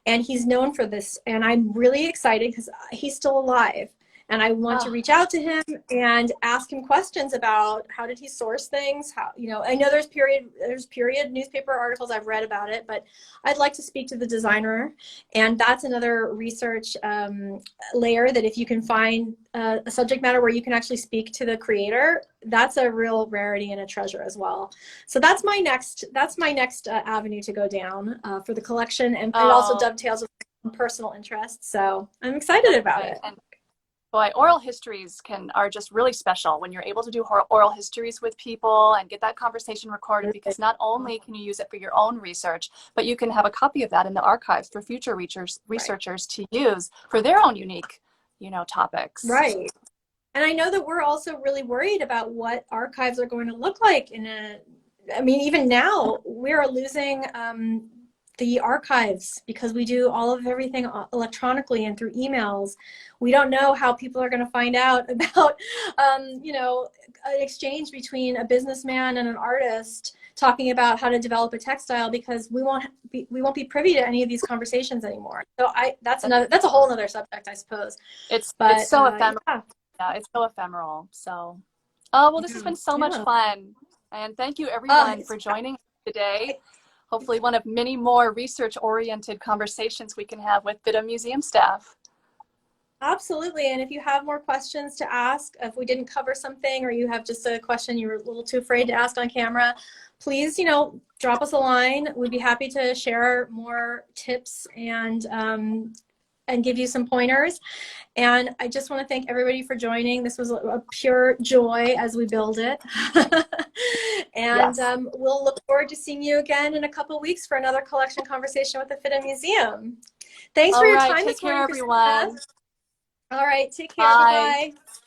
[SPEAKER 1] and he's known for this. And I'm really excited because he's still alive, and I want to reach out to him and ask him questions about how did he source things. How, I know there's period newspaper articles, I've read about it, but I'd like to speak to the designer, and that's another research layer, that if you can find a subject matter where you can actually speak to the creator, that's a real rarity and a treasure as well. So that's my next avenue to go down for the collection, and it also dovetails with personal interests. So I'm excited about it.
[SPEAKER 2] And boy, oral histories are just really special when you're able to do oral histories with people and get that conversation recorded, because not only can you use it for your own research, but you can have a copy of that in the archives for future researchers to use for their own unique, topics.
[SPEAKER 1] Right. And I know that we're also really worried about what archives are going to look like even now we are losing the archives because we do all of everything electronically and through emails. We don't know how people are going to find out about, an exchange between a businessman and an artist talking about how to develop a textile, because we won't be privy to any of these conversations anymore. So that's a whole other subject, I suppose.
[SPEAKER 2] It's so ephemeral. Yeah, it's so ephemeral. So, well, this has been so much fun, and thank you everyone for joining today. Hopefully one of many more research-oriented conversations we can have with BITA Museum staff.
[SPEAKER 1] Absolutely. And if you have more questions to ask, if we didn't cover something or you have just a question you were a little too afraid to ask on camera, please, drop us a line. We'd be happy to share more tips and give you some pointers. And I just want to thank everybody for joining. This was a pure joy as we build it. And
[SPEAKER 2] Yes.
[SPEAKER 1] we'll look forward to seeing you again in a couple of weeks for another collection conversation with the FIDA Museum. Thanks for
[SPEAKER 2] All
[SPEAKER 1] your
[SPEAKER 2] right.
[SPEAKER 1] time
[SPEAKER 2] Take
[SPEAKER 1] this
[SPEAKER 2] care,
[SPEAKER 1] morning, Christina.
[SPEAKER 2] everyone.
[SPEAKER 1] All right, take care.
[SPEAKER 2] Bye.
[SPEAKER 1] Bye-bye.